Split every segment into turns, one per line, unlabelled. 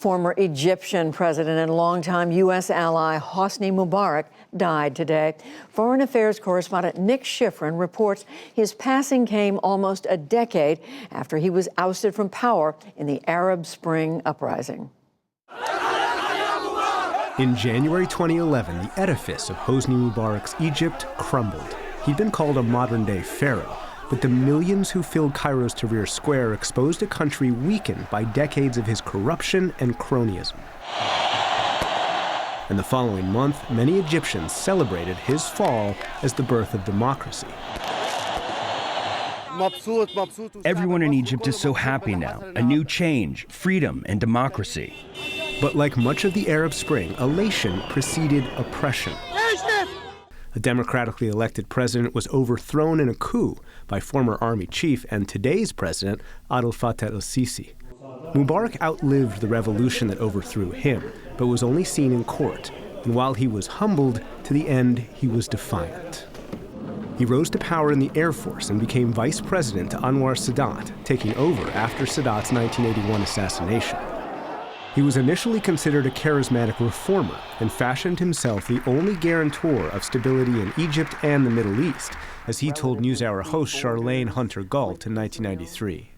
Former Egyptian president and longtime U.S. ally Hosni Mubarak died today. Foreign Affairs correspondent Nick Schifrin reports his passing came almost a decade after he was ousted from power in the Arab Spring uprising.
In January 2011, the edifice of Hosni Mubarak's Egypt crumbled. He'd been called a modern-day pharaoh, but the millions who filled Cairo's Tahrir Square exposed a country weakened by decades of his corruption and cronyism. And the following month, many Egyptians celebrated his fall as the birth of democracy.
Everyone in Egypt is so happy now. A new change, freedom, and democracy.
But like much of the Arab Spring, elation preceded oppression. A democratically elected president was overthrown in a coup by former army chief and today's president, Abdel Fattah el-Sisi. Mubarak outlived the revolution that overthrew him, but was only seen in court. And while he was humbled, to the end, he was defiant. He rose to power in the Air Force and became vice president to Anwar Sadat, taking over after Sadat's 1981 assassination. He was initially considered a charismatic reformer and fashioned himself the only guarantor of stability in Egypt and the Middle East, as he told NewsHour host Charlene Hunter-Gault in 1993.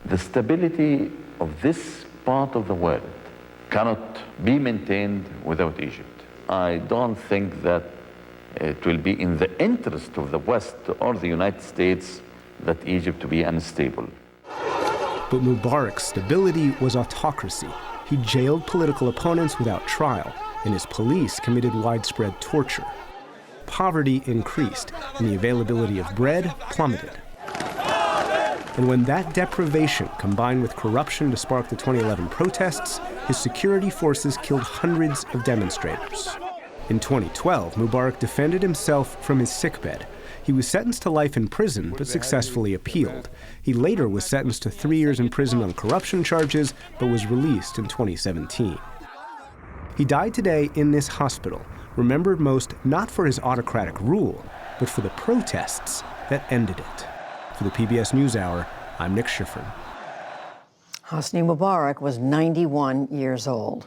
The stability of this part of the world cannot be maintained without Egypt. I don't think that it will be in the interest of the West or the United States that Egypt be unstable.
But Mubarak's stability was autocracy. He jailed political opponents without trial, and his police committed widespread torture. Poverty increased, and the availability of bread plummeted. And when that deprivation combined with corruption to spark the 2011 protests, his security forces killed hundreds of demonstrators. In 2012, Mubarak defended himself from his sickbed. He was sentenced to life in prison, but successfully appealed. He later was sentenced to 3 years in prison on corruption charges, but was released in 2017. He died today in this hospital, remembered most not for his autocratic rule, but for the protests that ended it. For the PBS NewsHour, I'm Nick Schifrin.
Hosni Mubarak was 91 years old.